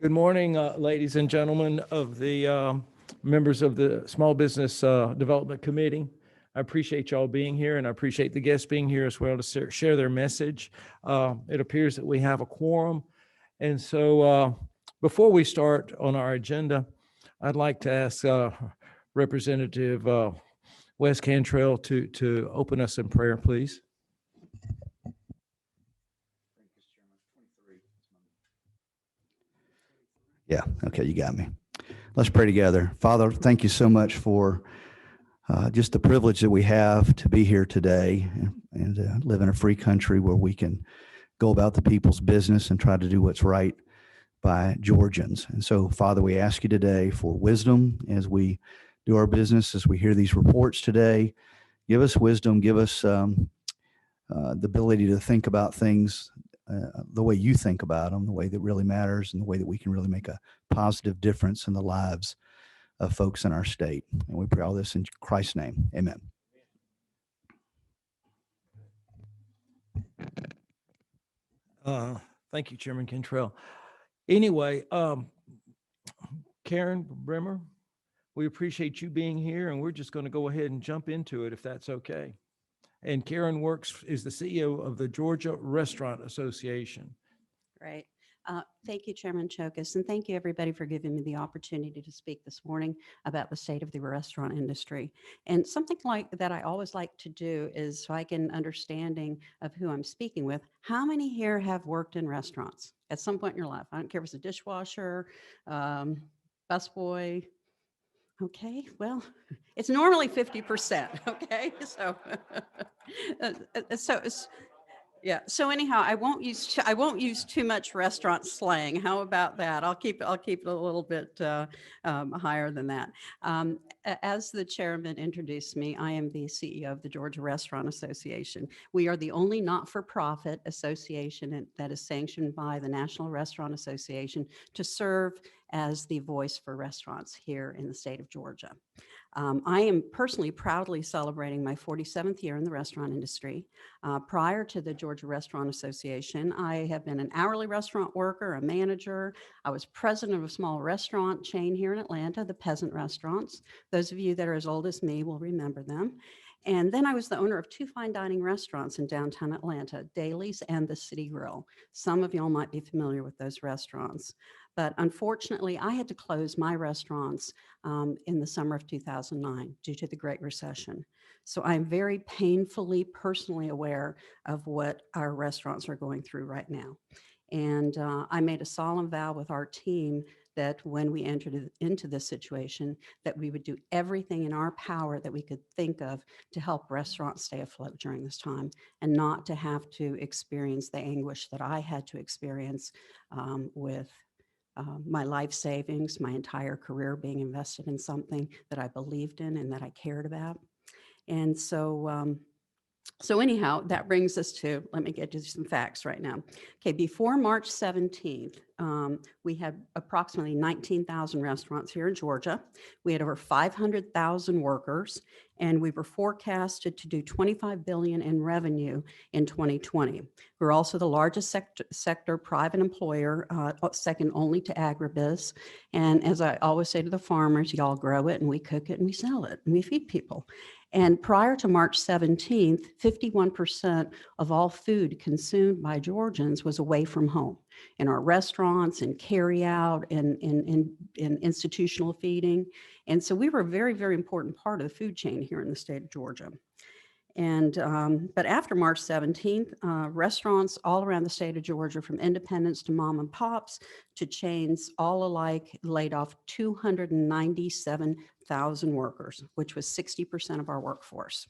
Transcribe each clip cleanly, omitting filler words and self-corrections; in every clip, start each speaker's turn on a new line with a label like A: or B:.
A: Good morning, ladies and gentlemen of the members of the Small Business Development Committee. I appreciate y'all being here, and I appreciate the guests being here as well to share their message. It appears that we have a quorum. And so before we start on our agenda, I'd like to ask Representative Wes Cantrell to open us in prayer, please.
B: Yeah, okay, you got me. Let's pray together. Father, thank you so much for just the privilege that we have to be here today and live in a free country where we can go about the people's business and try to do what's right by Georgians. And so, Father, we ask you today for wisdom as we do our business, as we hear these reports today. Give us wisdom, give us the ability to think about things the way you think about them, the way that really matters, and the way that we can really make a positive difference in the lives of folks in our state. And we pray all this in Christ's name. Amen.
A: Thank you, Chairman Cantrell. Anyway, Karen Bremer, we appreciate you being here, and we're just going to go ahead and jump into it if that's okay. And Karen is the CEO of the Georgia Restaurant Association.
C: Great. Thank you, Chairman Chokas, and thank you, everybody, for giving me the opportunity to speak this morning about the state of the restaurant industry. And something like that I always like to do is, so I get an understanding of who I'm speaking with, how many here have worked in restaurants at some point in your life? I don't care if it's a dishwasher, busboy. Okay, well, it's normally 50%, okay? So anyhow, I won't use too much restaurant slang. How about that? I'll keep it a little bit higher than that. As the chairman introduced me, I am the CEO of the Georgia Restaurant Association. We are the only not-for-profit association that is sanctioned by the National Restaurant Association to serve as the voice for restaurants here in the state of Georgia. I am personally proudly celebrating my 47th year in the restaurant industry. Prior to the Georgia Restaurant Association, I have been an hourly restaurant worker, a manager. I was president of a small restaurant chain here in Atlanta, the Peasant Restaurants. Those of you that are as old as me will remember them. And then I was the owner of 2 fine dining restaurants in downtown Atlanta, Daly's and the City Grill. Some of y'all might be familiar with those restaurants. But unfortunately, I had to close my restaurants in the summer of 2009 due to the Great Recession. So I'm very painfully, personally aware of what our restaurants are going through right now. And I made a solemn vow with our team that when we entered into this situation, that we would do everything in our power that we could think of to help restaurants stay afloat during this time and not to have to experience the anguish that I had to experience with my life savings, my entire career being invested in something that I believed in and that I cared about. And so anyhow, that brings us to, let me get to some facts right now. Okay, before March 17th, we had approximately 19,000 restaurants here in Georgia. We had over 500,000 workers, and we were forecasted to do $25 billion in revenue in 2020. We're also the largest sector private employer, second only to agribiz. And as I always say to the farmers, y'all grow it and we cook it and we sell it and we feed people. And prior to March 17th, 51% of all food consumed by Georgians was away from home, in our restaurants and carry out and in institutional feeding. And so we were a very, very important part of the food chain here in the state of Georgia. And but after March 17th, restaurants all around the state of Georgia, from independents to mom and pops to chains, all alike laid off 297,000 workers, which was 60% of our workforce.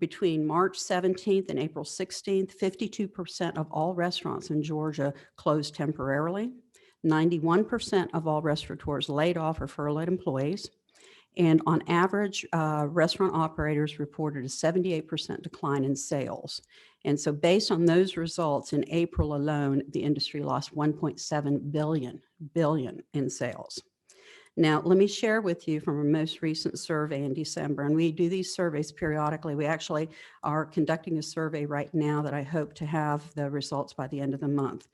C: Between March 17th and April 16th, 52% of all restaurants in Georgia closed temporarily. 91% of all restaurateurs laid off or furloughed employees. And on average, restaurant operators reported a 78% decline in sales. And so based on those results, in April alone, the industry lost $1.7 billion in sales. Now, let me share with you from our most recent survey in December, and we do these surveys periodically. We actually are conducting a survey right now that I hope to have the results by the end of the month.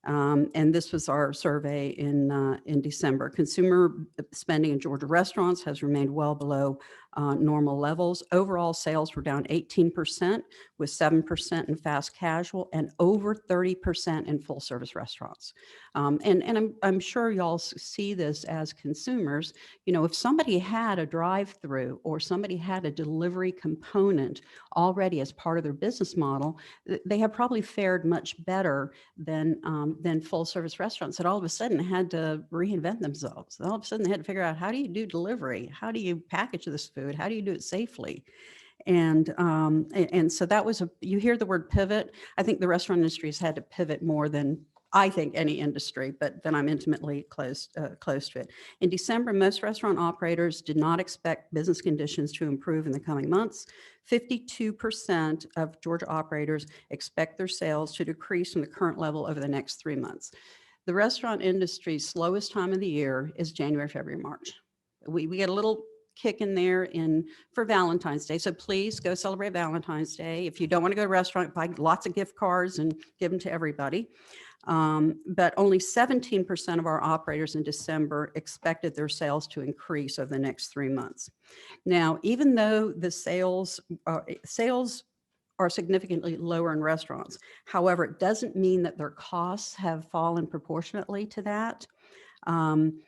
C: And this was our survey in December. Consumer spending in Georgia restaurants has remained well below normal levels. Overall sales were down 18%, with 7% in fast casual and over 30% in full service restaurants. And I'm sure y'all see this as consumers. You know, if somebody had a drive-through or somebody had a delivery component already as part of their business model, they have probably fared much better than full service restaurants that all of a sudden had to reinvent themselves. All of a sudden they had to figure out, how do you do delivery? How do you package this food? How do you do it safely? And so that was you hear the word pivot. I think the restaurant industry has had to pivot more than I think any industry, but then I'm intimately close to it. In December, most restaurant operators did not expect business conditions to improve in the coming months. 52% of Georgia operators expect their sales to decrease from the current level over the next 3 months. The restaurant industry's slowest time of the year is January, February, March. We get a little kick in there for Valentine's Day. So please go celebrate Valentine's Day. If you don't want to go to a restaurant, buy lots of gift cards and give them to everybody. But only 17% of our operators in December expected their sales to increase over the next 3 months. Now, even though the sales are significantly lower in restaurants, however, it doesn't mean that their costs have fallen proportionately to that. In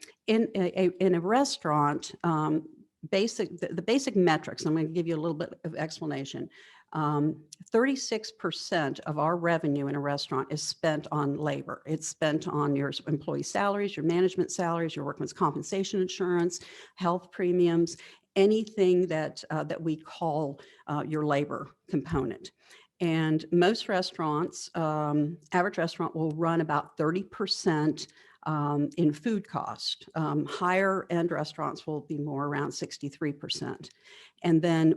C: a restaurant, the basic metrics, I'm going to give you a little bit of explanation. 36% of our revenue in a restaurant is spent on labor. It's spent on your employee salaries, your management salaries, your workman's compensation insurance, health premiums, anything that we call your labor component. And most restaurants, average restaurant will run about 30% in food cost. Higher end restaurants will be more around 63%. And then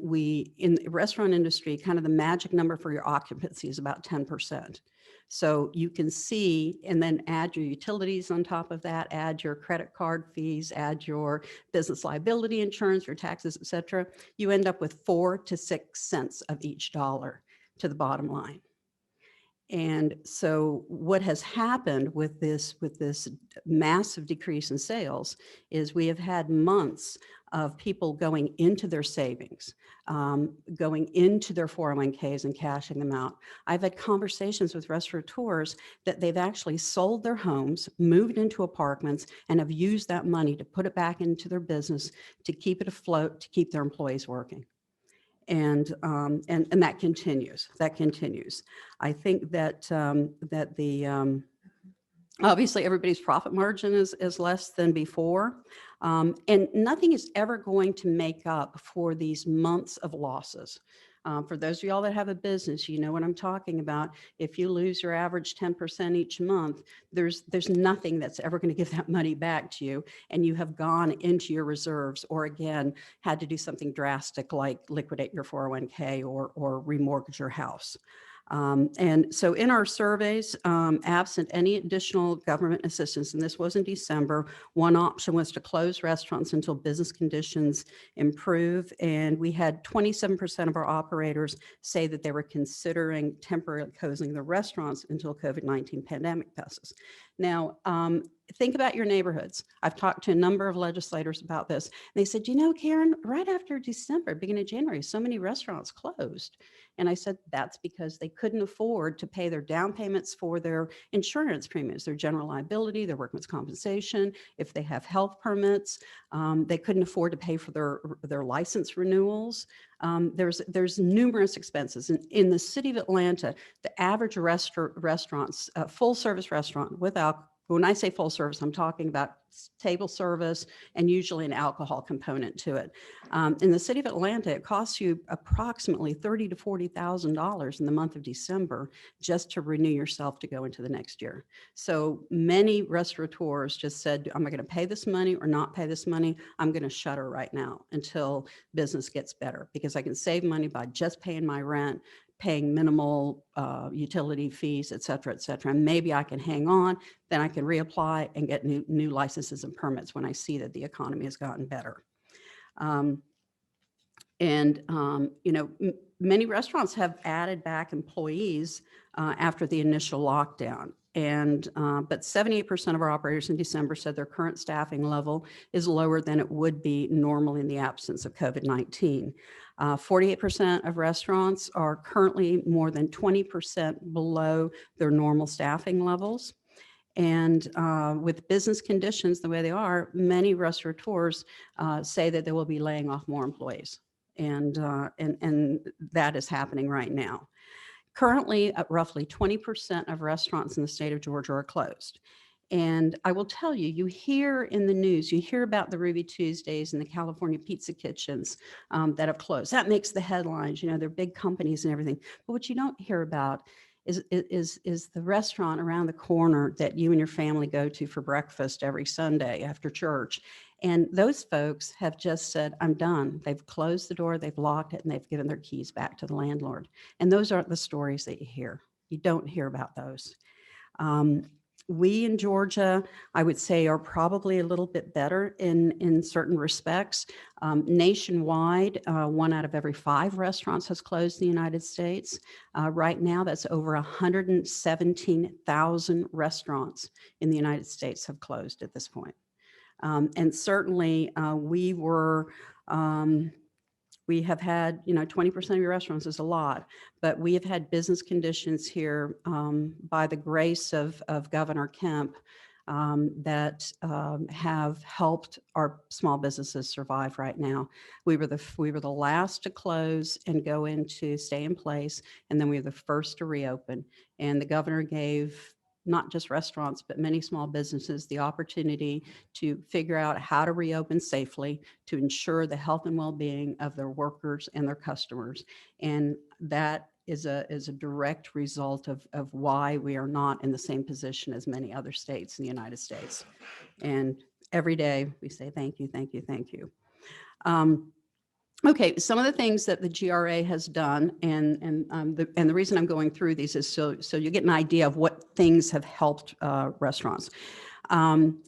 C: in the restaurant industry, kind of the magic number for your occupancy is about 10%. So you can see, and then add your utilities on top of that, add your credit card fees, add your business liability insurance, your taxes, et cetera. You end up with 4 to 6 cents of each dollar to the bottom line. And so what has happened with this massive decrease in sales is we have had months of people going into their savings, going into their 401ks and cashing them out. I've had conversations with restaurateurs that they've actually sold their homes, moved into apartments, and have used that money to put it back into their business to keep it afloat, to keep their employees working. And that continues. That continues. I think that obviously everybody's profit margin is less than before, and nothing is ever going to make up for these months of losses. For those of y'all that have a business, you know what I'm talking about. If you lose your average 10% each month, there's nothing that's ever going to give that money back to you, and you have gone into your reserves, or again, had to do something drastic like liquidate your 401k or remortgage your house. And so in our surveys, absent any additional government assistance, and this was in December, one option was to close restaurants until business conditions improve. And we had 27% of our operators say that they were considering temporarily closing the restaurants until COVID-19 pandemic passes. Now, think about your neighborhoods. I've talked to a number of legislators about this. And they said, you know, Karen, right after December, beginning of January, so many restaurants closed. And I said, that's because they couldn't afford to pay their down payments for their insurance premiums, their general liability, their workman's compensation. If they have health permits, they couldn't afford to pay for their license renewals. There's numerous expenses. In the city of Atlanta, the average restaurants, full service restaurant with alcohol, when I say full service, I'm talking about table service and usually an alcohol component to it. In the city of Atlanta, it costs you approximately $30,000 to $40,000 in the month of December just to renew yourself to go into the next year. So many restaurateurs just said, I'm going to pay this money or not pay this money. I'm going to shutter right now until business gets better, because I can save money by just paying my rent, paying minimal utility fees, et cetera, and maybe I can hang on, then I can reapply and get new licenses and permits when I see that the economy has gotten better. You know, many restaurants have added back employees after the initial lockdown. But 78% of our operators in December said their current staffing level is lower than it would be normal in the absence of COVID-19. 48% of restaurants are currently more than 20% below their normal staffing levels. And with business conditions the way they are, many restaurateurs say that they will be laying off more employees. And that is happening right now. Currently, roughly 20% of restaurants in the state of Georgia are closed. And I will tell you, you hear in the news, you hear about the Ruby Tuesdays and the California pizza kitchens that have closed. That makes the headlines, you know, they're big companies and everything. But what you don't hear about is the restaurant around the corner that you and your family go to for breakfast every Sunday after church. And those folks have just said, I'm done. They've closed the door, they've locked it, and they've given their keys back to the landlord. And those aren't the stories that you hear. You don't hear about those. We in Georgia, I would say, are probably a little bit better in certain respects. Nationwide, 1 out of every 5 restaurants has closed in the United States. Right now, that's over 117,000 restaurants in the United States have closed at this point. And certainly we have had, you know, 20% of your restaurants is a lot, but we have had business conditions here by the grace of Governor Kemp that have helped our small businesses survive right now. We were the last to close and go into stay in place, and then we were the first to reopen. And the governor gave not just restaurants, but many small businesses the opportunity to figure out how to reopen safely to ensure the health and well-being of their workers and their customers. And that is a direct result of why we are not in the same position as many other states in the United States. And every day we say, thank you, thank you, thank you. Okay, some of the things that the GRA has done, and the reason I'm going through these is so you get an idea of what things have helped restaurants.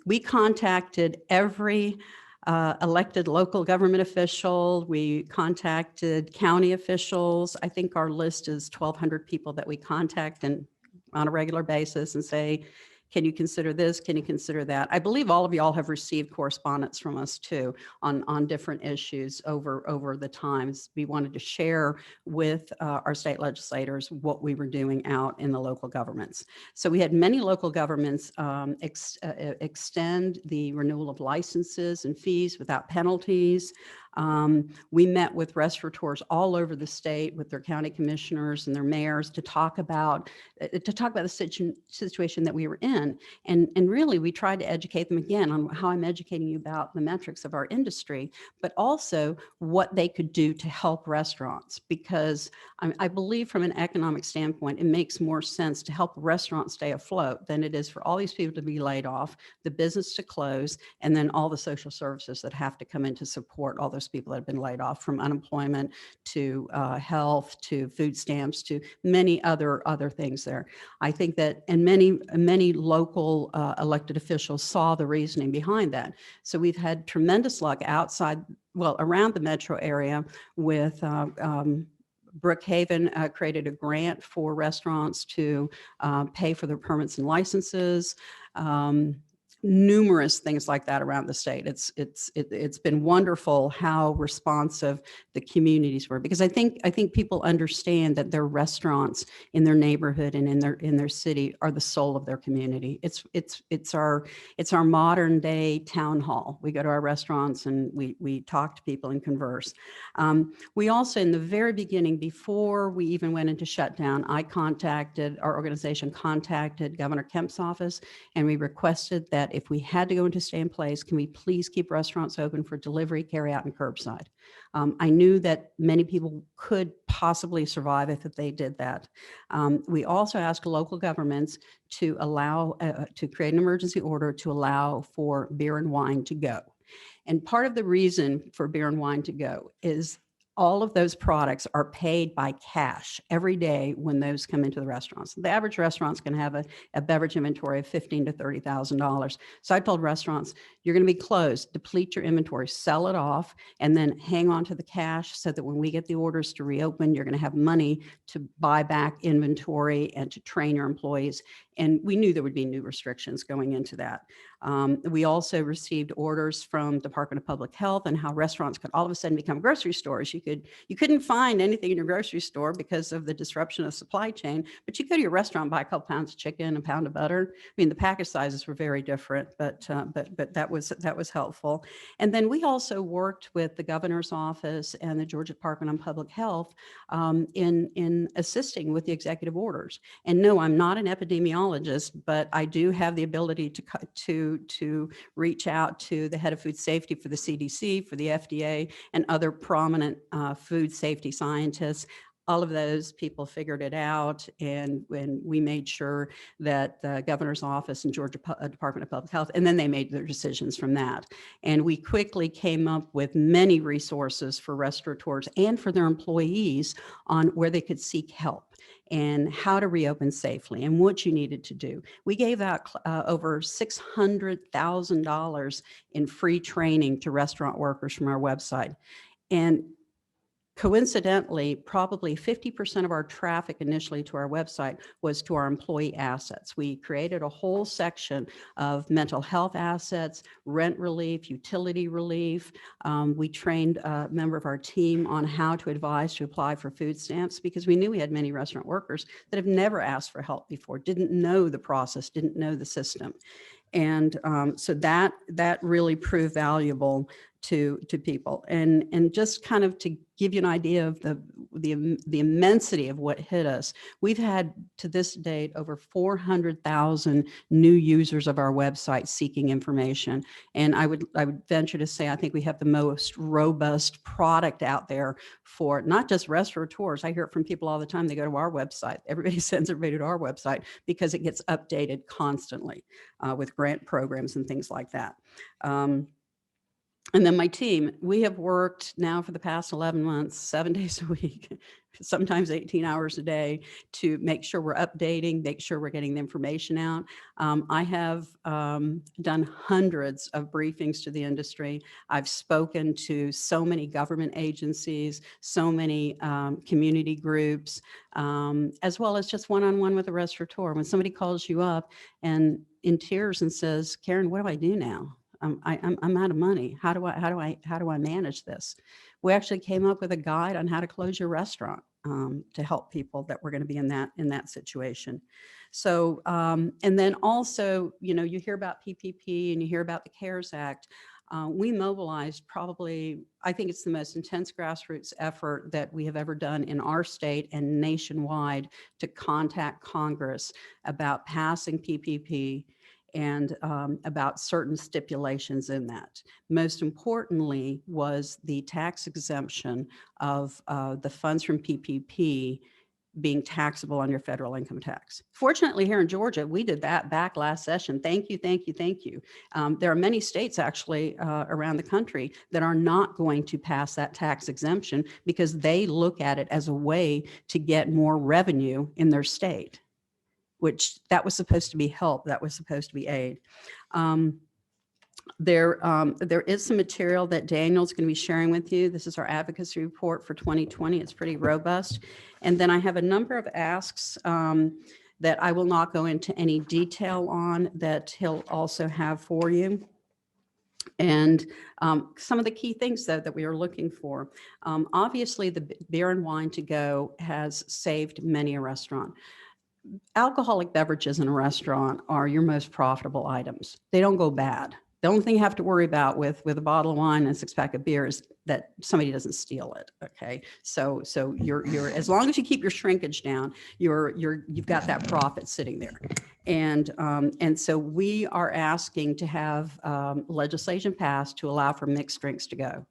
C: We contacted every elected local government official. We contacted county officials. I think our list is 1,200 people that we contact on a regular basis and say, can you consider this? Can you consider that? I believe all of y'all have received correspondence from us too on different issues over the times. We wanted to share with our state legislators what we were doing out in the local governments. So we had many local governments extend the renewal of licenses and fees without penalties. We met with restaurateurs all over the state with their county commissioners and their mayors to talk about the situation that we were in. And really, we tried to educate them again on how I'm educating you about the metrics of our industry, but also what they could do to help restaurants. Because I believe from an economic standpoint, it makes more sense to help restaurants stay afloat than it is for all these people to be laid off, the business to close, and then all the social services that have to come in to support all those people that have been laid off, from unemployment to health to food stamps to many other things there. I think that, and many local elected officials saw the reasoning behind that. So we've had tremendous luck around the metro area with Brookhaven created a grant for restaurants to pay for their permits and licenses. Numerous things like that around the state. It's been wonderful how responsive the communities were, because I think people understand that their restaurants in their neighborhood and in their city are the soul of their community. It's our modern day town hall. We go to our restaurants and we talk to people and converse. We also, in the very beginning, before we even went into shutdown, our organization contacted Governor Kemp's office, and we requested that if we had to go into stay in place, can we please keep restaurants open for delivery, carry out, and curbside? I knew that many people could possibly survive if they did that. We also asked local governments to allow, to create an emergency order to allow for beer and wine to go. And part of the reason for beer and wine to go is all of those products are paid by cash every day when those come into the restaurants. The average restaurant's going to have a beverage inventory of $15,000 to $30,000. So I told restaurants, you're going to be closed, deplete your inventory, sell it off, and then hang on to the cash so that when we get the orders to reopen, you're going to have money to buy back inventory and to train your employees And we knew there would be new restrictions going into that. We also received orders from Department of Public Health and how restaurants could all of a sudden become grocery stores. You couldn't find anything in your grocery store because of the disruption of supply chain, but you go to your restaurant, buy a couple pounds of chicken, a pound of butter. I mean, the package sizes were very different, but that was helpful. And then we also worked with the governor's office and the Georgia Department of Public Health in assisting with the executive orders. And no, I'm not an epidemiologist, but I do have the ability to reach out to the head of food safety for the CDC, for the FDA, and other prominent food safety scientists. All of those people figured it out, and when we made sure that the governor's office and Georgia Department of Public Health, and then they made their decisions from that. And we quickly came up with many resources for restaurateurs and for their employees on where they could seek help and how to reopen safely and what you needed to do. We gave out over $600,000 in free training to restaurant workers from our website. And coincidentally, probably 50% of our traffic initially to our website was to our employee assets. We created a whole section of mental health assets, rent relief, utility relief. We trained a member of our team on how to advise to apply for food stamps, because we knew we had many restaurant workers that have never asked for help before, didn't know the process, didn't know the system. And so that really proved valuable to people. And just kind of to give you an idea of the immensity of what hit us, we've had to this date over 400,000 new users of our website seeking information. And I would venture to say I think we have the most robust product out there for not just restaurateurs. I hear it from people all the time. They go to our website. Everybody sends everybody to our website because it gets updated constantly with grant programs and things like that. And then my team, we have worked now for the past 11 months, 7 days a week, sometimes 18 hours a day, to make sure we're updating, make sure we're getting the information out. I have done hundreds of briefings to the industry. I've spoken to so many government agencies, so many community groups, as well as just one-on-one with a restaurateur. When somebody calls you up and in tears and says, "Karen, what do I do now? I'm out of money. How do I manage this?" We actually came up with a guide on how to close your restaurant to help people that were going to be in that situation. So, and then also, you hear about PPP and you hear about the CARES Act. We mobilized probably, I think it's the most intense grassroots effort that we have ever done in our state and nationwide to contact Congress about passing PPP and about certain stipulations in that. Most importantly was the tax exemption of the funds from PPP being taxable on your federal income tax. Fortunately, here in Georgia, we did that back last session. Thank you, thank you, thank you. There are many states actually around the country that are not going to pass that tax exemption because they look at it as a way to get more revenue in their state, which that was supposed to be help, that was supposed to be aid. There is some material that Daniel's going to be sharing with you. This is our advocacy report for 2020. It's pretty robust. And then I have a number of asks that I will not go into any detail on that he'll also have for you. And some of the key things that we are looking for. Obviously, the beer and wine to go has saved many a restaurant. Alcoholic beverages in a restaurant are your most profitable items. They don't go bad. The only thing you have to worry about with a bottle of wine and a 6-pack of beer is that somebody doesn't steal it. Okay, so you're as long as you keep your shrinkage down, you've got that profit sitting there, and so we are asking to have legislation passed to allow for mixed drinks to go.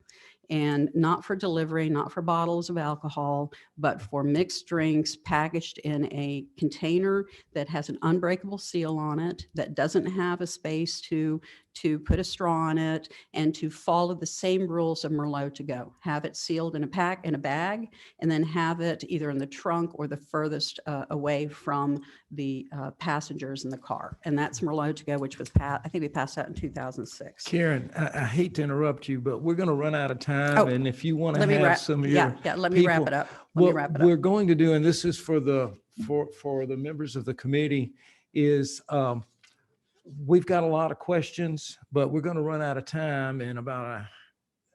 C: And not for delivery, not for bottles of alcohol, but for mixed drinks packaged in a container that has an unbreakable seal on it, that doesn't have a space to put a straw in it, and to follow the same rules of Merlot to go. Have it sealed in a bag, and then have it either in the trunk or the furthest away from the passengers in the car. And that's Merlot to go, which was I think we passed that in 2006.
A: Karen, I hate to interrupt you, but we're going to run out of time. And if you want to have some of your
C: let me wrap it up.
A: What we're going to do, and this is for the members of the committee, is we've got a lot of questions, but we're going to run out of time in about a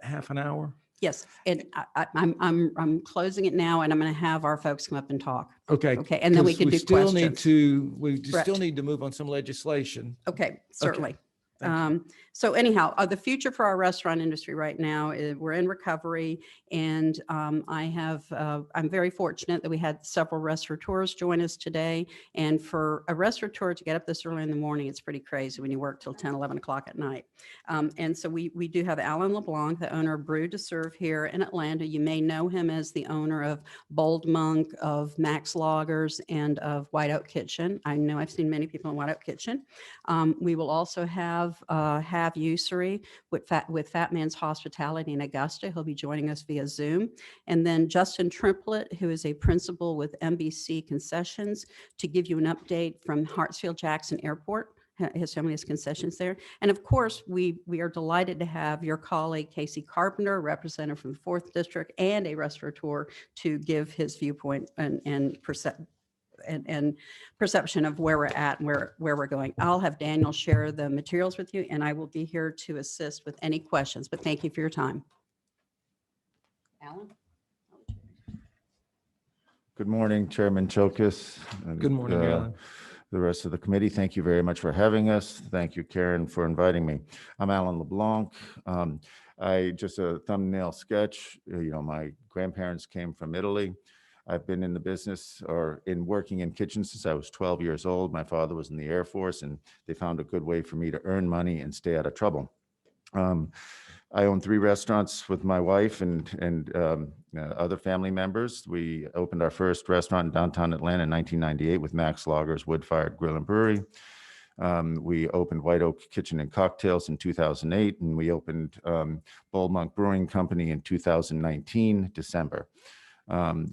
A: half an hour.
C: Yes, and I'm closing it now, and I'm going to have our folks come up and talk.
A: Okay.
C: Okay, and then we
A: 'cause
C: can do
A: still need
C: questions.
A: to, we still
C: Correct.
A: need to move on some legislation.
C: Okay, certainly.
A: Thank you.
C: So anyhow, the future for our restaurant industry right now is we're in recovery, and I'm very fortunate that we had several restaurateurs join us today. And for a restaurateur to get up this early in the morning, it's pretty crazy when you work till 10, 11 o'clock at night. And so we do have Alan Leblanc, the owner of Brew to Serve here in Atlanta. You may know him as the owner of Bold Monk, of Max Loggers, and of White Oak Kitchen. I know I've seen many people in White Oak Kitchen. We will also have Usury with Fat Man's Hospitality in Augusta. He'll be joining us via Zoom. And then Justin Triplett, who is a principal with MBC Concessions, to give you an update from Hartsfield-Jackson Airport. His family has concessions there. And of course, we are delighted to have your colleague, Casey Carpenter, a representative from the 4th District and a restaurateur, to give his viewpoint and perception of where we're at and where we're going. I'll have Daniel share the materials with you, and I will be here to assist with any questions, but thank you for your time. Alan?
D: Good morning, Chairman Chokas. and,
A: Good morning, Alan.
D: The rest of the committee, thank you very much for having us. Thank you, Karen, for inviting me. I'm Alan LeBlanc. Just a thumbnail sketch. My grandparents came from Italy. I've been in the business or in working in kitchens since I was 12 years old. My father was in the Air Force, and they found a good way for me to earn money and stay out of trouble. I own 3 restaurants with my wife and other family members. We opened our first restaurant in downtown Atlanta in 1998 with Max Loggers Wood-Fired Grill and Brewery. We opened White Oak Kitchen and Cocktails in 2008, and we opened Bold Monk Brewing Company in 2019, December.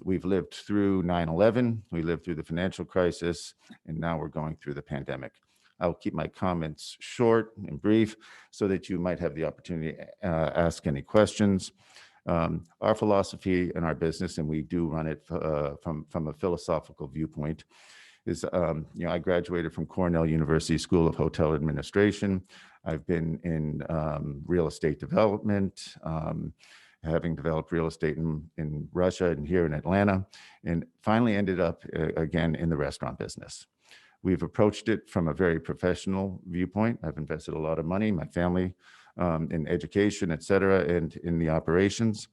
D: We've lived through 9/11, we lived through the financial crisis, and now we're going through the pandemic. I'll keep my comments short and brief so that you might have the opportunity to ask any questions. Our philosophy in our business, and we do run it from a philosophical viewpoint, is, I graduated from Cornell University School of Hotel Administration. I've been in real estate development, having developed real estate in Russia and here in Atlanta, and finally ended up again in the restaurant business. We've approached it from a very professional viewpoint. I've invested a lot of money, my family, in education, et cetera, and in the operations.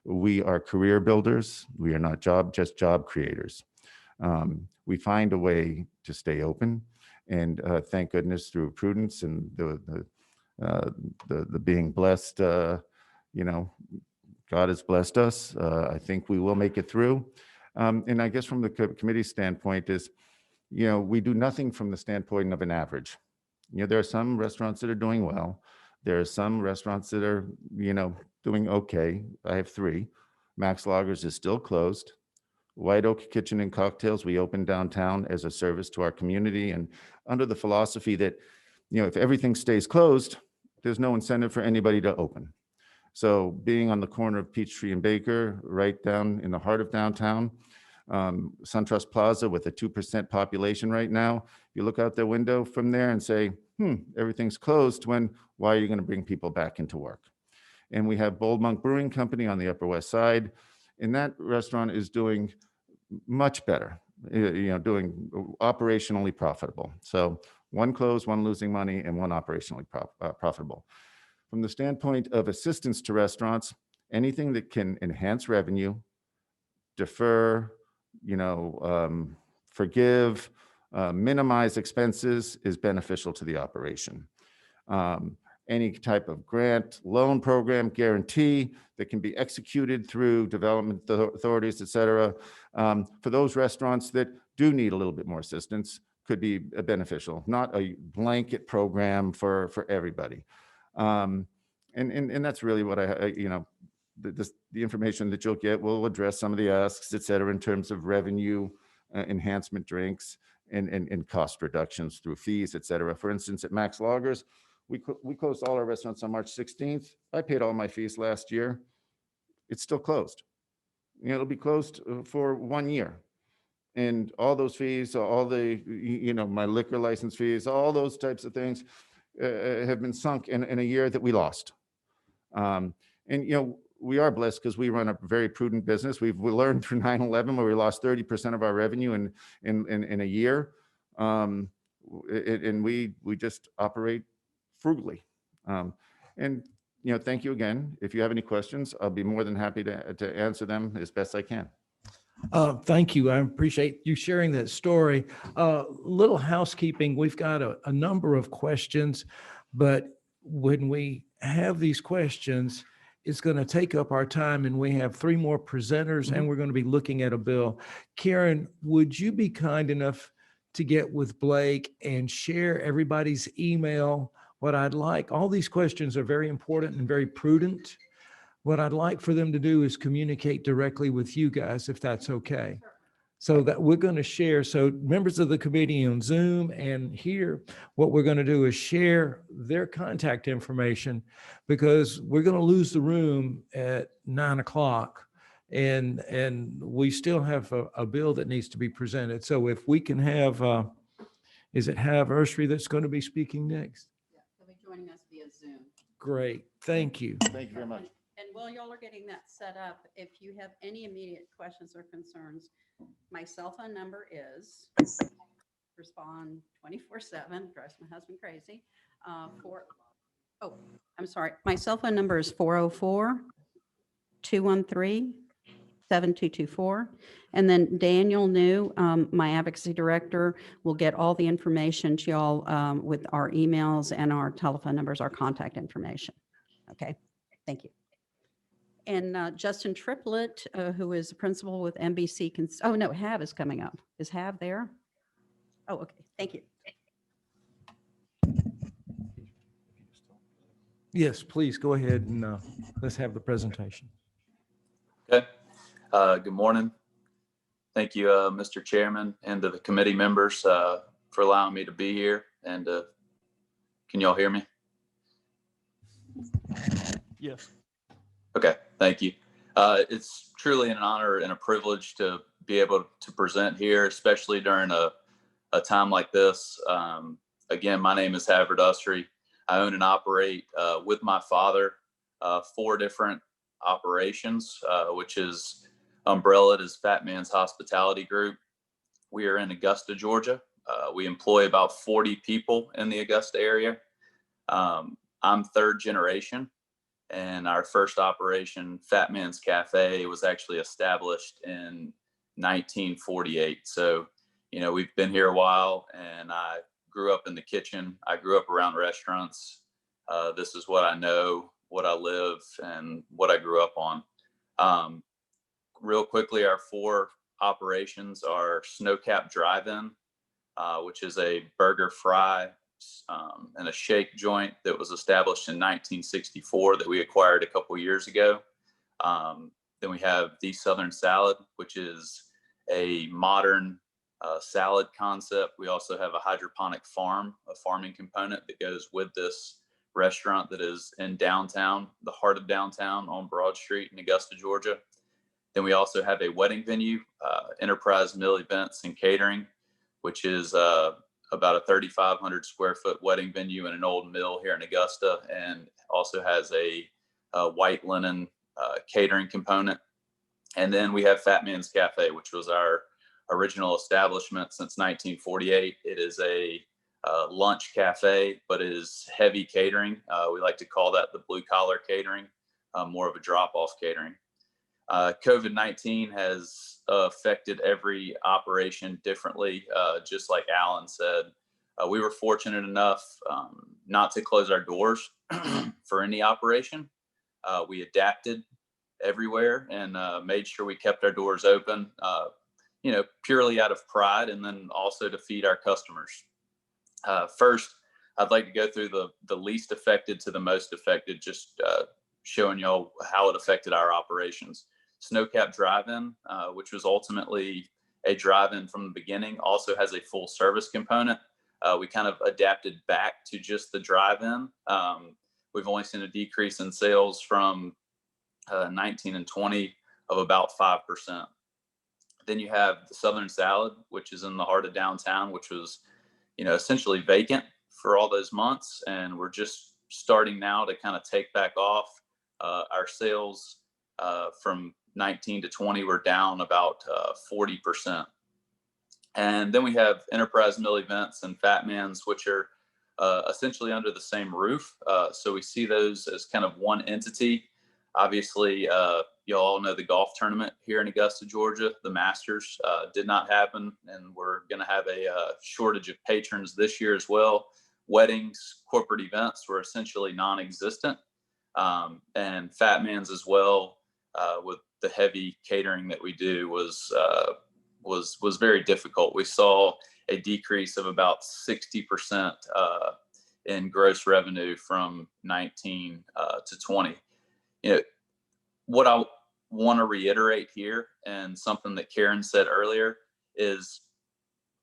D: We are career builders. We are not just job creators. We find a way to stay open, and thank goodness through prudence and the being blessed, God has blessed us. I think we will make it through. And I guess from the committee standpoint is, we do nothing from the standpoint of an average. There are some restaurants that are doing well. There are some restaurants that are, doing okay. I have 3. Max Loggers is still closed. White Oak Kitchen and Cocktails, we opened downtown as a service to our community, and under the philosophy that, if everything stays closed, there's no incentive for anybody to open. So being on the corner of Peachtree and Baker, right down in the heart of downtown, SunTrust Plaza with a 2% population right now, you look out the window from there and say, everything's closed, why are you going to bring people back into work? And we have Bold Monk Brewing Company on the Upper West Side, and that restaurant is doing much better, doing operationally profitable. So 1 closed, 1 losing money, and 1 operationally profitable. From the standpoint of assistance to restaurants, anything that can enhance revenue, defer, forgive, minimize expenses is beneficial to the operation. Any type of grant, loan program, guarantee that can be executed through development authorities, et cetera, for those restaurants that do need a little bit more assistance could be beneficial, not a blanket program for everybody. And that's really what the information that you'll get will address some of the asks, et cetera, in terms of revenue enhancement drinks and cost reductions through fees, et cetera. For instance, at Max Loggers, we closed all our restaurants on March 16th. I paid all my fees last year. It's still closed. It'll be closed for 1 year. And all those fees, all the, my liquor license fees, all those types of things have been sunk in a year that we lost. And, we are blessed because we run a very prudent business. We learned through 9/11 where we lost 30% of our revenue in a year. And we just operate frugally. And, thank you again. If you have any questions, I'll be more than happy to answer them as best I can.
A: Thank you. I appreciate you sharing that story. Little housekeeping. We've got a number of questions, but when we have these questions, it's going to take up our time, and we have 3 more presenters, and we're going to be looking at a bill. Karen, would you be kind enough to get with Blake and share everybody's email? What I'd like, all these questions are very important and very prudent. What I'd like for them to do is communicate directly with you guys, if that's okay. So that we're going to share. So members of the committee on Zoom and here, what we're going to do is share their contact information, because we're going to lose the room at 9 o'clock. And we still have a bill that needs to be presented. So if we can have, is it Hav Ursary that's going to be speaking next?
C: Yeah, he'll be joining us via Zoom.
A: Great. Thank you.
D: Thank you very much.
C: And while y'all are getting that set up, if you have any immediate questions or concerns, my cell phone number is, respond 24/7, drives my husband crazy. I'm sorry. My cell phone number is 404-213-7224. And then Daniel New, my advocacy director, will get all the information to y'all with our emails and our telephone numbers, our contact information. Okay, thank you. And Justin Triplett, who is a principal with NBC. Oh, no, Hav is coming up. Is Hav there? Oh, okay. Thank you.
A: Yes, please go ahead and let's have the presentation.
E: Okay. Good morning. Thank you, Mr. Chairman, and to the committee members for allowing me to be here. And can y'all hear me?
A: Yes.
E: Okay, thank you. It's truly an honor and a privilege to be able to present here, especially during a time like this. Again, my name is Hav Ursary. I own and operate with my father 4 different operations, which is umbrellaed as Fat Man's Hospitality Group. We are in Augusta, Georgia. We employ about 40 people in the Augusta area. I'm 3rd generation. And our first operation, Fat Man's Cafe, was actually established in 1948. So, we've been here a while, and I grew up in the kitchen. I grew up around restaurants. This is what I know, what I live, and what I grew up on. Real quickly, our 4 operations are Snowcap Drive-In, which is a burger fry and a shake joint that was established in 1964 that we acquired a couple years ago. Then we have The Southern Salad, which is a modern salad concept. We also have a hydroponic farm, a farming component that goes with this restaurant that is in downtown, the heart of downtown on Broad Street in Augusta, Georgia. Then we also have a wedding venue, Enterprise Mill Events and Catering, which is about a 3,500 square foot wedding venue in an old mill here in Augusta, and also has a white linen catering component. And then we have Fat Man's Cafe, which was our original establishment since 1948. It is a lunch cafe, but it is heavy catering. We like to call that the blue collar catering, more of a drop-off catering. COVID-19 has affected every operation differently. Just like Alan said, we were fortunate enough not to close our doors for any operation. We adapted everywhere and made sure we kept our doors open, purely out of pride, and then also to feed our customers. First, I'd like to go through the least affected to the most affected, just showing y'all how it affected our operations. Snowcap Drive-In, which was ultimately a drive-in from the beginning, also has a full service component. We kind of adapted back to just the drive-in. We've only seen a decrease in sales from 19 and 20 of about 5%. Then you have the Southern Salad, which is in the heart of downtown, which was, essentially vacant for all those months. And we're just starting now to kind of take back off. Our sales from 19 to 20 were down about 40%. And then we have Enterprise Mill Events and Fat Man's, which are essentially under the same roof. So we see those as kind of one entity. Obviously, you all know the golf tournament here in Augusta, Georgia. The Masters did not happen, and we're going to have a shortage of patrons this year as well. Weddings, corporate events were essentially non-existent, and Fat Man's as well, with the heavy catering that we do, was very difficult. We saw a decrease of about 60% in gross revenue from 19 to 20. What I want to reiterate here, and something that Karen said earlier, is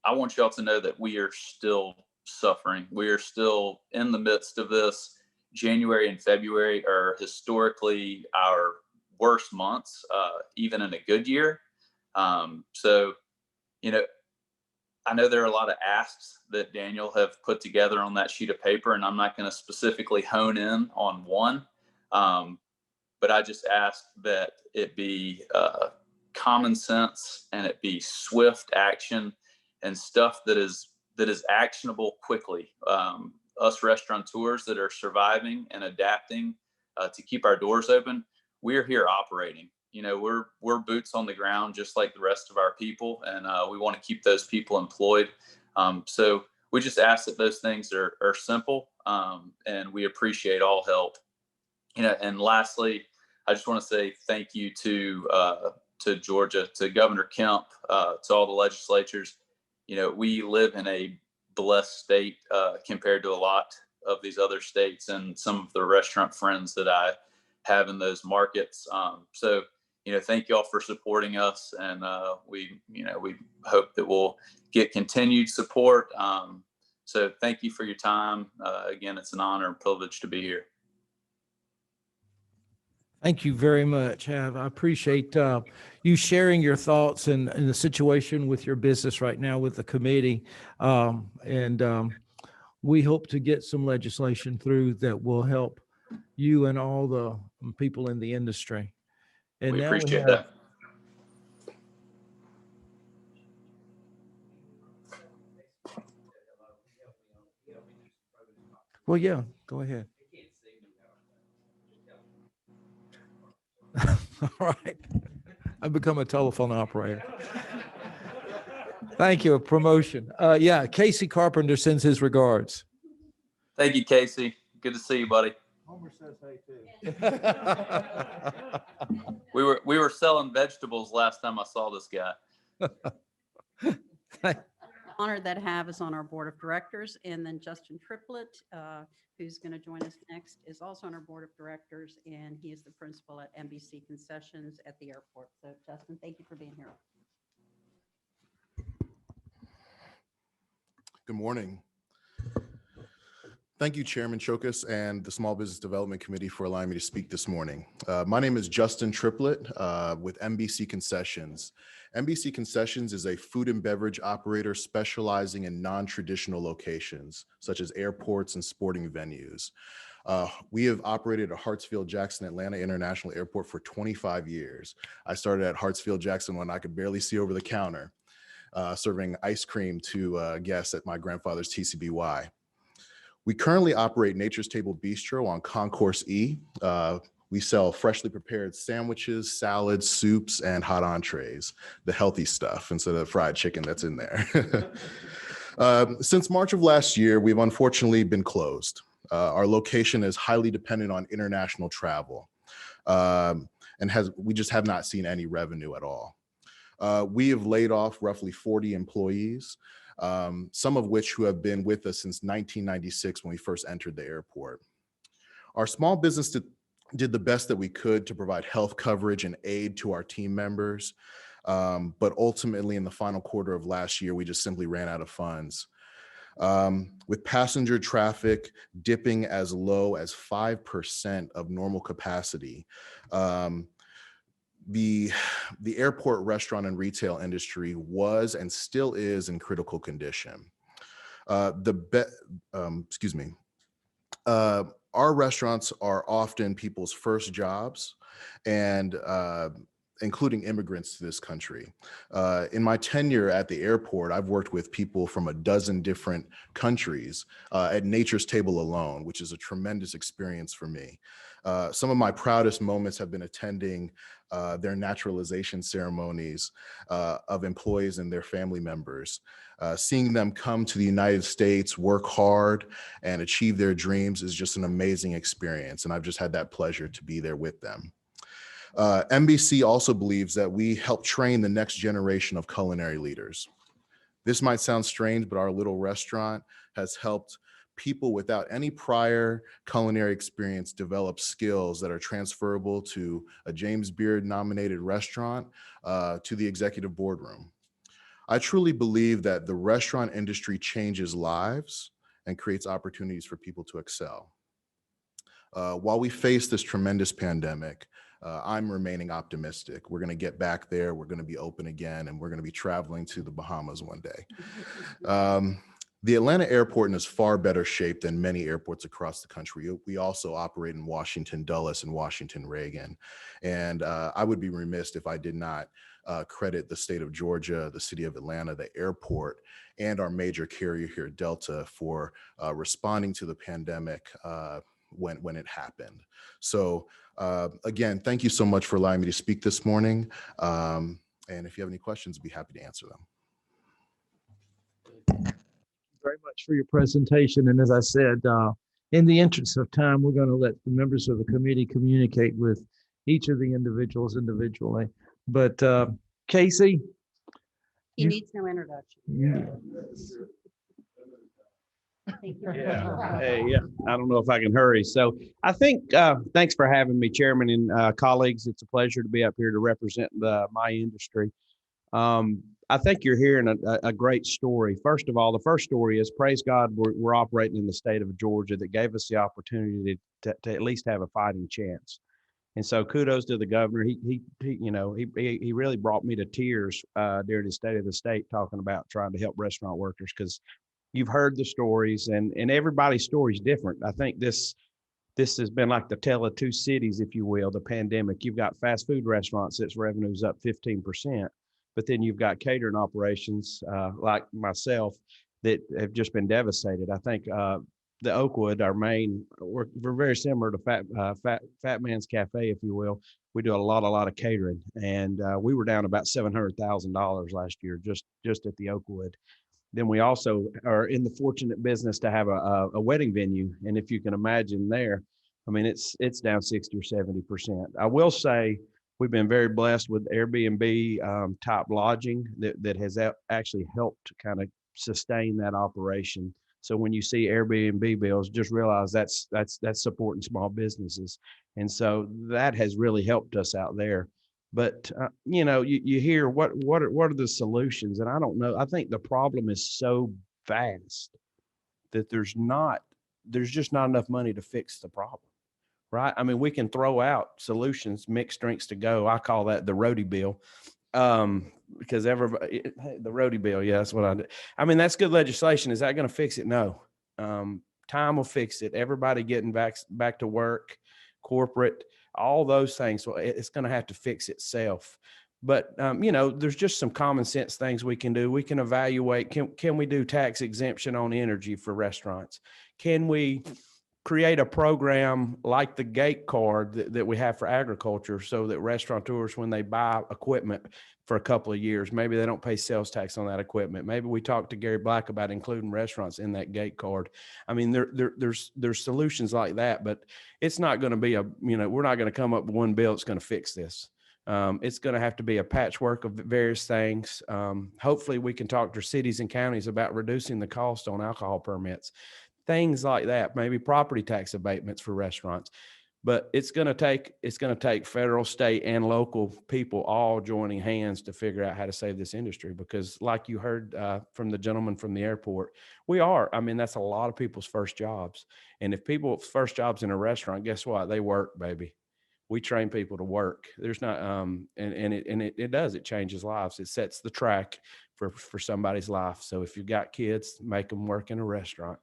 E: I want y'all to know that we are still suffering. We are still in the midst of this. January and February are historically our worst months, even in a good year. So, I know there are a lot of asks that Daniel have put together on that sheet of paper, and I'm not going to specifically hone in on one. But I just ask that it be common sense, and it be swift action and stuff that is actionable quickly. Us restaurateurs that are surviving and adapting to keep our doors open, we're here operating. We're boots on the ground just like the rest of our people, and we want to keep those people employed. So we just ask that those things are simple, and we appreciate all help. And lastly, I just want to say thank you to Georgia, to Governor Kemp, to all the legislatures. We live in a blessed state compared to a lot of these other states and some of the restaurant friends that I have in those markets. So, thank you all for supporting us, and we hope that we'll get continued support. So thank you for your time. Again, it's an honor and privilege to be here.
A: Thank you very much, Hav. I appreciate you sharing your thoughts and the situation with your business right now with the committee. And we hope to get some legislation through that will help you and all the people in the industry. And
E: We
A: now
E: appreciate
A: have,
E: that.
A: Well, yeah, go ahead. All right. I've become a telephone operator. Thank you. A promotion. Yeah, Casey Carpenter sends his regards.
E: Thank you, Casey. Good to see you, buddy.
B: Homer says hey too.
E: We were selling vegetables last time I saw this guy.
C: Honored that Hav is on our board of directors, and then Justin Triplett, who's going to join us next, is also on our board of directors, and he is the principal at NBC Concessions at the airport. So Justin, thank you for being here.
F: Good morning. Thank you, Chairman Chokas and the Small Business Development Committee for allowing me to speak this morning. My name is Justin Triplett with NBC Concessions. NBC Concessions is a food and beverage operator specializing in non-traditional locations, such as airports and sporting venues. We have operated at Hartsfield-Jackson Atlanta International Airport for 25 years. I started at Hartsfield-Jackson when I could barely see over the counter, serving ice cream to guests at my grandfather's TCBY. We currently operate Nature's Table Bistro on Concourse E. We sell freshly prepared sandwiches, salads, soups, and hot entrees, the healthy stuff instead of fried chicken that's in there. Since March of last year, we've unfortunately been closed. Our location is highly dependent on international travel, and we just have not seen any revenue at all. We have laid off roughly 40 employees, some of which who have been with us since 1996 when we first entered the airport. Our small business did the best that we could to provide health coverage and aid to our team members. But ultimately, in the final quarter of last year, we just simply ran out of funds. With passenger traffic dipping as low as 5% of normal capacity, the airport restaurant and retail industry was and still is in critical condition. Excuse me. Our restaurants are often people's first jobs, and including immigrants to this country. In my tenure at the airport, I've worked with people from a dozen different countries at Nature's Table alone, which is a tremendous experience for me. Some of my proudest moments have been attending their naturalization ceremonies of employees and their family members. Seeing them come to the United States, work hard, and achieve their dreams is just an amazing experience. And I've just had that pleasure to be there with them. NBC also believes that we help train the next generation of culinary leaders. This might sound strange, but our little restaurant has helped people without any prior culinary experience develop skills that are transferable to a James Beard nominated restaurant, to the executive boardroom. I truly believe that the restaurant industry changes lives and creates opportunities for people to excel. While we face this tremendous pandemic, I'm remaining optimistic. We're going to get back there. We're going to be open again, and we're going to be traveling to the Bahamas one day. The Atlanta airport is far better shape than many airports across the country. We also operate in Washington Dulles and Washington Reagan. And I would be remiss if I did not credit the state of Georgia, the city of Atlanta, the airport, and our major carrier here, Delta, for responding to the pandemic when it happened. So again, thank you so much for allowing me to speak this morning. And if you have any questions, I'd be happy to answer them.
A: Very much for your presentation. And as I said, in the interest of time, we're going to let the members of the committee communicate with each of the individuals individually. But Casey?
C: He
A: You-
C: needs no introduction.
A: Yeah.
C: Thank you.
G: Yeah. Hey, yeah. I don't know if I can hurry. So I think, thanks for having me, Chairman and colleagues. It's a pleasure to be up here to represent my industry. I think you're hearing a great story. First of all, the first story is, praise God, we're operating in the state of Georgia that gave us the opportunity to at least have a fighting chance. And so kudos to the governor. He really brought me to tears during his State of the State, talking about trying to help restaurant workers, because you've heard the stories, and everybody's story is different. I think this has been like the tale of two cities, if you will, the pandemic. You've got fast food restaurants that's revenue's up 15%, but then you've got catering operations like myself that have just been devastated. I think the Oakwood, our main, we're very similar to Fat Man's Cafe, if you will. We do a lot of catering, and we were down about $700,000 last year just at the Oakwood. Then we also are in the fortunate business to have a wedding venue. And if you can imagine there, I mean, it's down 60 or 70%. I will say we've been very blessed with Airbnb type lodging that has actually helped kind of sustain that operation. So when you see Airbnb bills, just realize that's supporting small businesses. And so that has really helped us out there. But, you hear what are the solutions? And I don't know. I think the problem is so vast that there's just not enough money to fix the problem, right? I mean, we can throw out solutions, mixed drinks to go. I call that the roadie bill, because everybody, the roadie bill. Yeah, that's what I do. I mean, that's good legislation. Is that going to fix it? No. Time will fix it. Everybody getting back to work, corporate, all those things. Well, it's going to have to fix itself. But, there's just some common sense things we can do. We can evaluate, can we do tax exemption on energy for restaurants? Can we create a program like the gate card that we have for agriculture, so that restaurateurs, when they buy equipment for a couple of years, maybe they don't pay sales tax on that equipment. Maybe we talked to Gary Black about including restaurants in that gate card. I mean, there's solutions like that, but it's not going to be we're not going to come up with one bill that's going to fix this. It's going to have to be a patchwork of various things. Hopefully we can talk to cities and counties about reducing the cost on alcohol permits, things like that, maybe property tax abatements for restaurants. But it's going to take federal, state, and local people all joining hands to figure out how to save this industry. Because like you heard from the gentleman from the airport, that's a lot of people's first jobs. And if people's first jobs in a restaurant, guess what? They work, baby. we train people to work. There's not, and it does, it changes lives. It sets the track for somebody's life. So if you've got kids, make them work in a restaurant.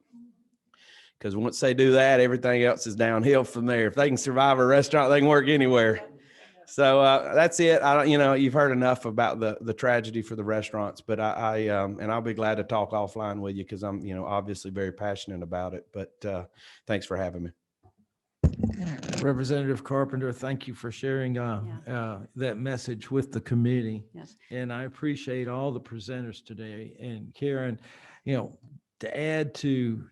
G: Because once they do that, everything else is downhill from there. If they can survive a restaurant, they can work anywhere. So that's it. You've heard enough about the tragedy for the restaurants, but and I'll be glad to talk offline with you because I'm, obviously very passionate about it. But thanks for having me.
A: Representative Carpenter, thank you for sharing that message with the committee.
C: Yes.
A: And I appreciate all the presenters today. And Karen, to add to,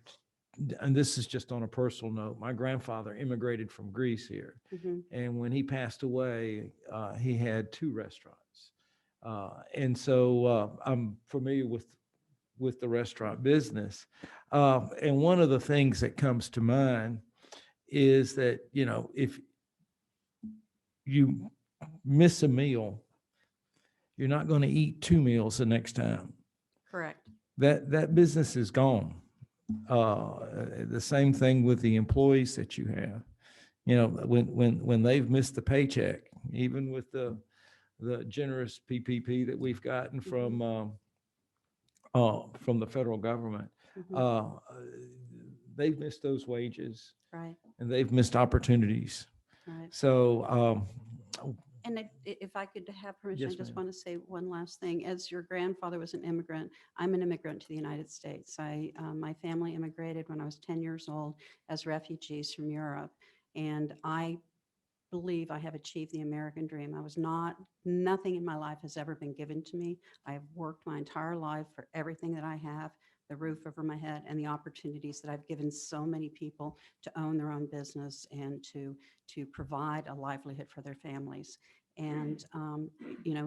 A: and this is just on a personal note, my grandfather immigrated from Greece here.
C: Mhm.
A: And when he passed away, he had 2 restaurants. And so I'm familiar with the restaurant business. And one of the things that comes to mind is that, if you miss a meal, you're not going to eat 2 meals the next time.
C: Correct.
A: That business is gone. The same thing with the employees that you have. When they've missed the paycheck, even with the generous PPP that we've gotten from the federal government,
C: Mhm.
A: they've missed those wages
C: Right.
A: and they've missed opportunities.
C: Right.
A: So,
C: And if I could have permission,
A: Yes,
C: I just
A: ma'am.
C: want to say one last thing. As your grandfather was an immigrant, I'm an immigrant to the United States. My family immigrated when I was 10 years old as refugees from Europe. And I believe I have achieved the American dream. Nothing in my life has ever been given to me. I have worked my entire life for everything that I have, the roof over my head, and the opportunities that I've given so many people to own their own business and to provide a livelihood for their families. And,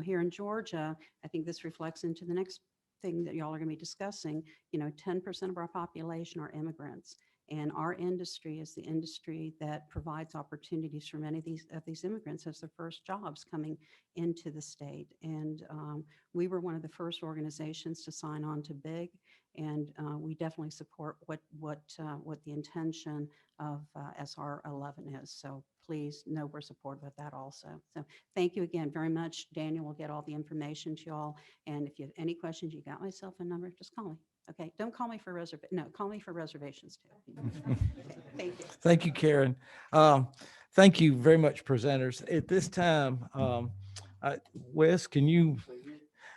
C: here in Georgia, I think this reflects into the next thing that y'all are going to be discussing. 10% of our population are immigrants. And our industry is the industry that provides opportunities for many of these immigrants as their first jobs coming into the state. And we were one of the first organizations to sign on to BIG, and we definitely support what the intention of SR 11 is. So please know we're supportive of that also. So thank you again very much. Daniel will get all the information to y'all. And if you have any questions, you got my cell phone number, just call me. Okay, don't call me for call me for reservations too. Okay, thank you.
A: Thank you, Karen. Thank you very much, presenters. At this time, Wes, can you,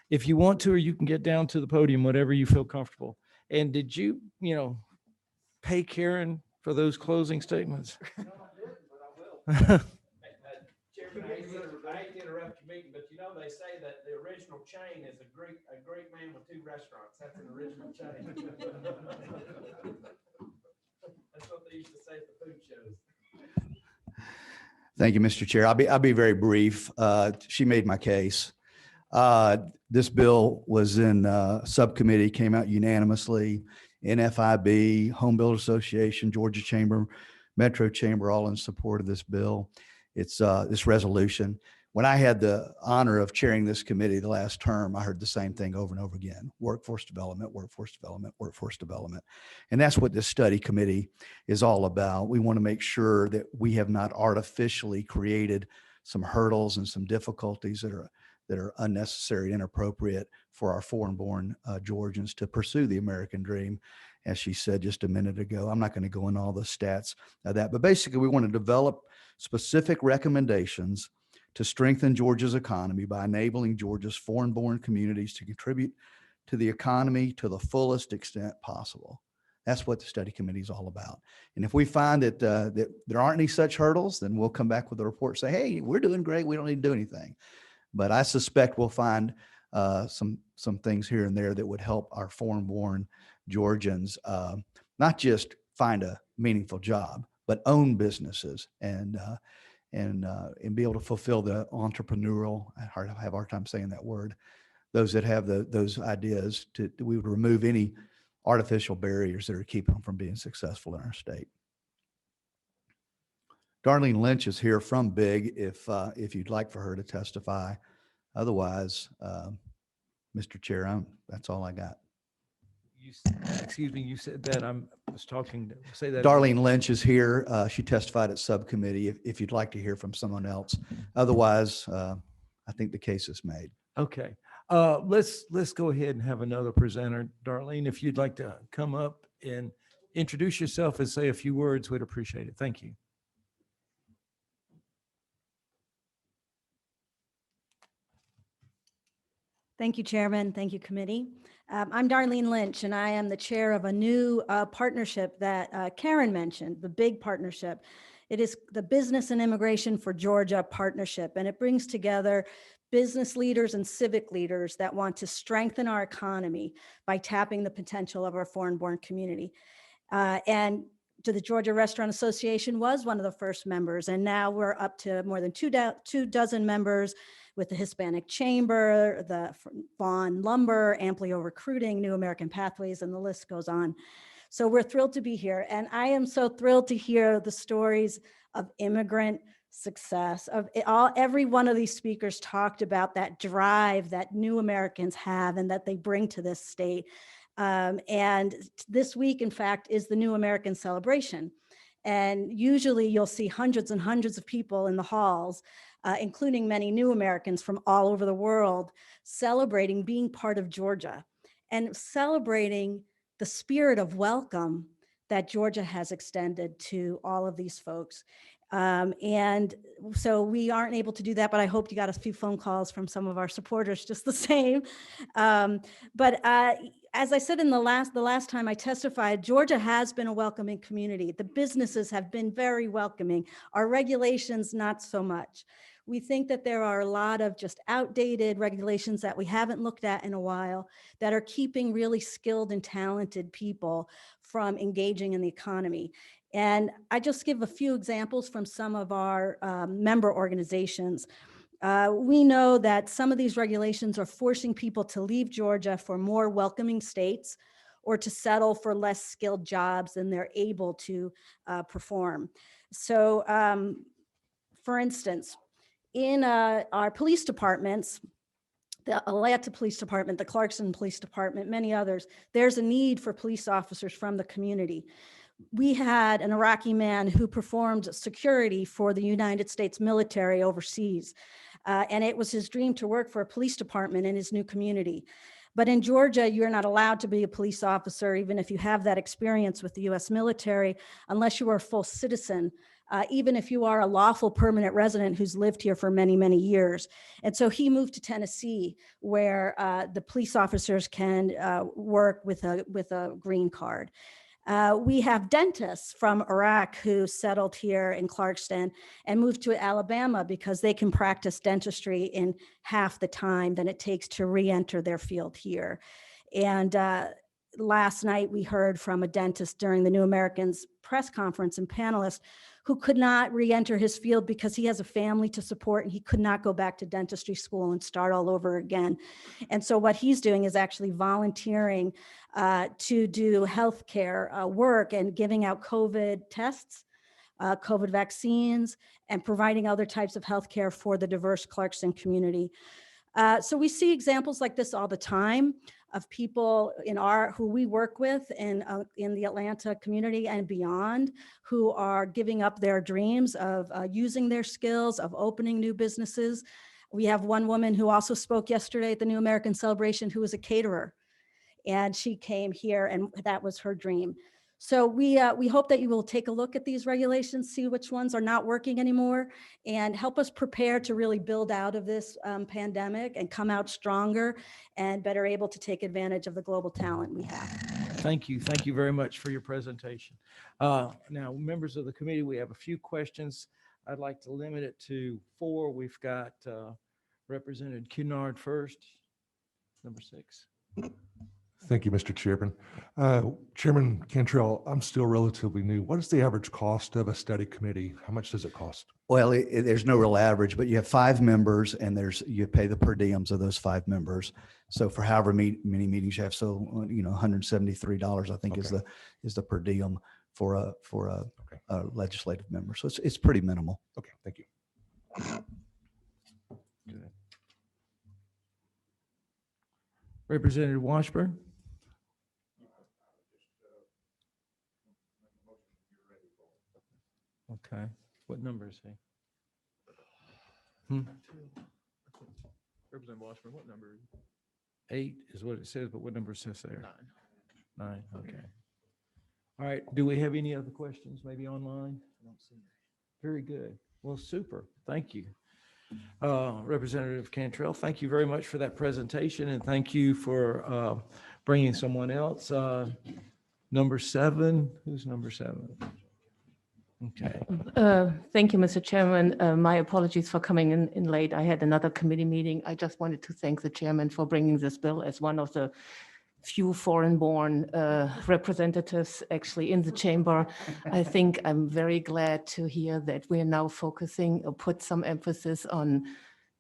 A: if you want to, or you can get down to the podium, whatever you feel comfortable. And did you, pay Karen for those closing statements? Chairman, I hate to interrupt your meeting, but they say that the original chain is a great man with 2 restaurants. That's an original chain. That's what they used to say at the food shows.
B: Thank you, Mr. Chair. I'll be very brief. She made my case. This bill was in subcommittee, came out unanimously. NFIB, Home Builder Association, Georgia Chamber, Metro Chamber, all in support of this bill. It's this resolution. When I had the honor of chairing this committee the last term, I heard the same thing over and over again: workforce development, workforce development, workforce development. And that's what this study committee is all about. We want to make sure that we have not artificially created some hurdles and some difficulties that are unnecessary and inappropriate for our foreign-born Georgians to pursue the American dream. As she said just a minute ago, I'm not going to go into all the stats of that, but basically we want to develop specific recommendations to strengthen Georgia's economy by enabling Georgia's foreign-born communities to contribute to the economy to the fullest extent possible. That's what the study committee is all about. And if we find that there aren't any such hurdles, then we'll come back with a report, say, hey, we're doing great, we don't need to do anything. But I suspect we'll find some things here and there that would help our foreign-born Georgians not just find a meaningful job, but own businesses and be able to fulfill the entrepreneurial, I have a hard time saying that word, those that have those ideas. We would remove any artificial barriers that are keeping them from being successful in our state. Darlene Lynch is here from BIG if you'd like for her to testify. Otherwise, Mr. Chair, that's all I got.
A: Excuse me, you said that. was talking, say that.
B: Darlene Lynch is here. She testified at subcommittee if you'd like to hear from someone else. Otherwise, I think the case is made.
A: Okay, let's go ahead and have another presenter. Darlene, if you'd like to come up and introduce yourself and say a few words, we'd appreciate it. Thank you.
H: Thank you, Chairman. Thank you, committee. I'm Darlene Lynch, and I am the chair of a new partnership that Karen mentioned, the big partnership. It is the Business and Immigration for Georgia Partnership, and it brings together business leaders and civic leaders that want to strengthen our economy by tapping the potential of our foreign-born community. And the Georgia Restaurant Association was one of the first members, and now we're up to more than two dozen members with the Hispanic Chamber, the Vaughn Lumber, Amplio Recruiting, New American Pathways, and the list goes on. So we're thrilled to be here. And I am so thrilled to hear the stories of immigrant success. Every one of these speakers talked about that drive that new Americans have and that they bring to this state. And this week, in fact, is the New American Celebration. And usually you'll see hundreds and hundreds of people in the halls, including many new Americans from all over the world, celebrating being part of Georgia and celebrating the spirit of welcome that Georgia has extended to all of these folks. And so we aren't able to do that, but I hope you got a few phone calls from some of our supporters just the same. But as I said in the last time I testified, Georgia has been a welcoming community. The businesses have been very welcoming. Our regulations, not so much. We think that there are a lot of just outdated regulations that we haven't looked at in a while that are keeping really skilled and talented people from engaging in the economy. And I just give a few examples from some of our member organizations. We know that some of these regulations are forcing people to leave Georgia for more welcoming states or to settle for less skilled jobs than they're able to perform. So for instance, in our police departments, the Atlanta Police Department, the Clarkson Police Department, many others, there's a need for police officers from the community. We had an Iraqi man who performed security for the United States military overseas. And it was his dream to work for a police department in his new community. But in Georgia, you're not allowed to be a police officer, even if you have that experience with the US military, unless you are a full citizen, even if you are a lawful permanent resident who's lived here for many, many years. And so he moved to Tennessee, where the police officers can work with a green card. We have dentists from Iraq who settled here in Clarkston and moved to Alabama because they can practice dentistry in half the time than it takes to re-enter their field here. And last night we heard from a dentist during the New Americans press conference and panelist who could not re-enter his field because he has a family to support and he could not go back to dentistry school and start all over again. And so what he's doing is actually volunteering to do healthcare work and giving out COVID tests, COVID vaccines, and providing other types of healthcare for the diverse Clarkston community. So we see examples like this all the time of people who we work with in the Atlanta community and beyond, who are giving up their dreams of using their skills, of opening new businesses. We have one woman who also spoke yesterday at the New American Celebration who was a caterer, and she came here and that was her dream. So we hope that you will take a look at these regulations, see which ones are not working anymore, and help us prepare to really build out of this pandemic and come out stronger and better able to take advantage of the global talent we have.
A: Thank you. Thank you very much for your presentation. Now, members of the committee, we have a few questions. I'd like to limit it to 4. We've got Representative Cunard first, number 6.
I: Thank you, Mr. Chairman. Chairman Cantrell, I'm still relatively new. What is the average cost of a study committee? How much does it cost?
B: Well, there's no real average, but you have 5 members and you pay the per diems of those 5 members. So for however many meetings you have, so, $173, I think
I: Okay.
B: is the per diem for a legislative member. So it's pretty minimal.
I: Okay, thank you.
A: Representative Washburn. Okay. What number is he? Hmm?
J: Representative Washburn, what number?
A: 8 is what it says, but what number says there? 9. Okay. All right. Do we have any other questions, maybe online? Very good. Well, super. Thank you. Representative Cantrell, thank you very much for that presentation, and thank you for bringing someone else. Number 7, who's number 7? Okay.
K: Thank you, Mr. Chairman. My apologies for coming in late. I had another committee meeting. I just wanted to thank the chairman for bringing this bill as one of the few foreign-born representatives actually in the chamber. I think I'm very glad to hear that we're now focusing or put some emphasis on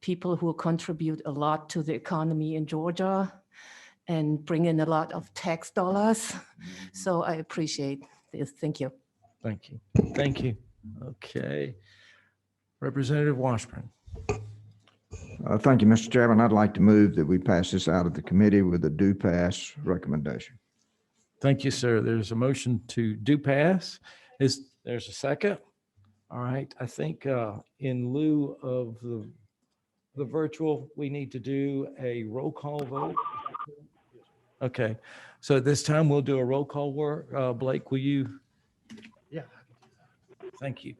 K: people who contribute a lot to the economy in Georgia and bring in a lot of tax dollars. So I appreciate this. Thank you.
A: Thank you. Thank you. Okay. Representative Washburn.
L: Thank you, Mr. Chairman. I'd like to move that we pass this out of the committee with a do pass recommendation.
A: Thank you, sir. There's a motion to do pass. There's a second? All right. I think in lieu of the virtual, we need to do a roll call vote. Okay. So at this time, we'll do a roll call work. Blake, will you?
J: Yeah.
A: Thank you.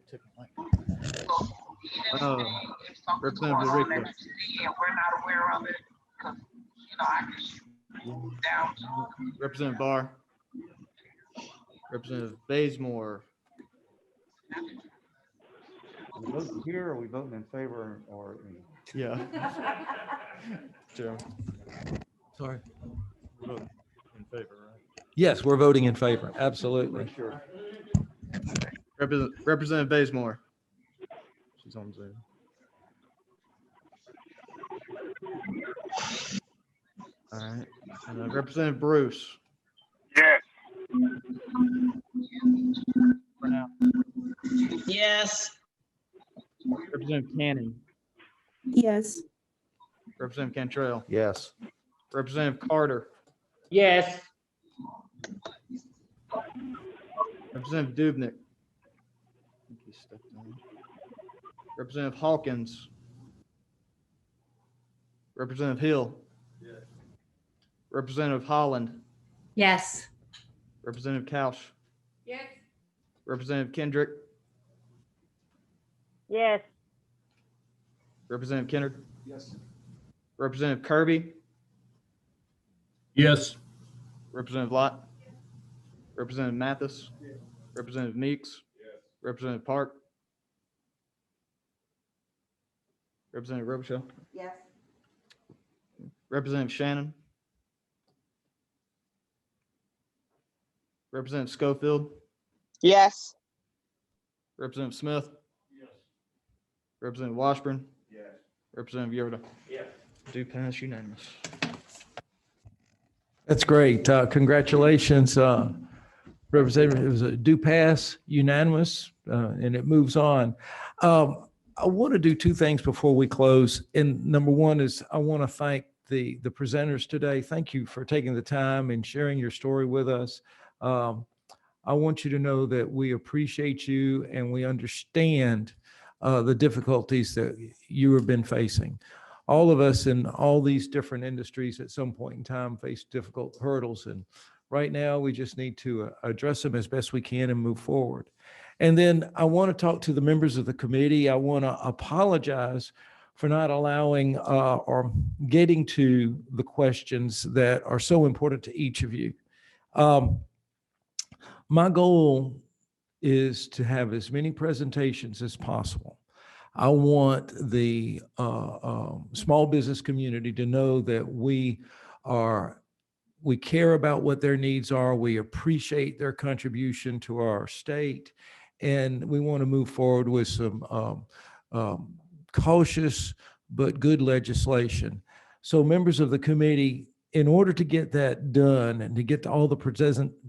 J: Representative Rickler. Representative Barr. Representative Bazemore.
B: We voting here, or are we voting in favor, or?
J: Yeah. Joe.
A: Sorry.
J: Vote in favor, right?
A: Yes, we're voting in favor. Absolutely.
B: Sure.
J: Representative Bazemore. She's on Zoom. All right. Representative Bruce.
M: Yes.
N: Yes.
J: Representative Canning.
N: Yes.
J: Representative Cantrell.
B: Yes.
J: Representative Carter.
N: Yes.
J: Representative Dubnik. I think he stepped down. Representative Hawkins. Representative Hill. Yes. Representative Holland.
N: Yes.
J: Representative Couch.
N: Yes.
J: Representative Kendrick.
N: Yes.
J: Representative Kennard.
B: Yes.
J: Representative Kirby.
M: Yes.
J: Representative Lott. Representative Mathis. Representative Meeks. Representative Park. Representative Robichaud.
N: Yes.
J: Representative Shannon. Representative Schofield.
N: Yes.
J: Representative Smith. Representative Washburn. Representative Yerda. Do pass unanimous.
A: That's great. Congratulations, Representative. It was a do pass, unanimous, and it moves on. I want to do 2 things before we close. And number one is I want to thank the presenters today. Thank you for taking the time and sharing your story with us. I want you to know that we appreciate you and we understand the difficulties that you have been facing. All of us in all these different industries at some point in time face difficult hurdles. And right now we just need to address them as best we can and move forward. And then I want to talk to the members of the committee. I want to apologize for not allowing or getting to the questions that are so important to each of you. My goal is to have as many presentations as possible. I want the small business community to know that we care about what their needs are. We appreciate their contribution to our state, and we want to move forward with some cautious but good legislation. So members of the committee, in order to get that done and to get all the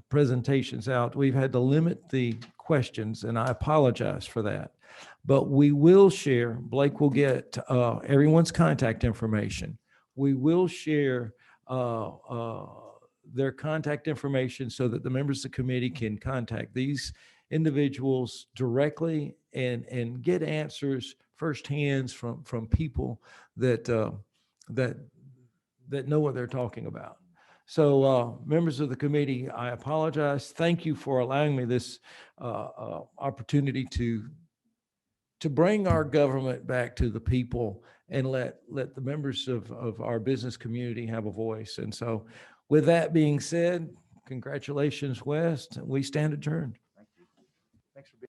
A: presentations out, we've had to limit the questions, and I apologize for that. But we will share, Blake will get everyone's contact information. We will share their contact information so that the members of the committee can contact these individuals directly and get answers firsthand from people that that know what they're talking about. So, members of the committee, I apologize. Thank you for allowing me this opportunity to bring our government back to the people and let the members of our business community have a voice. And so, with that being said, congratulations, West. We stand adjourned.
D: Thanks for being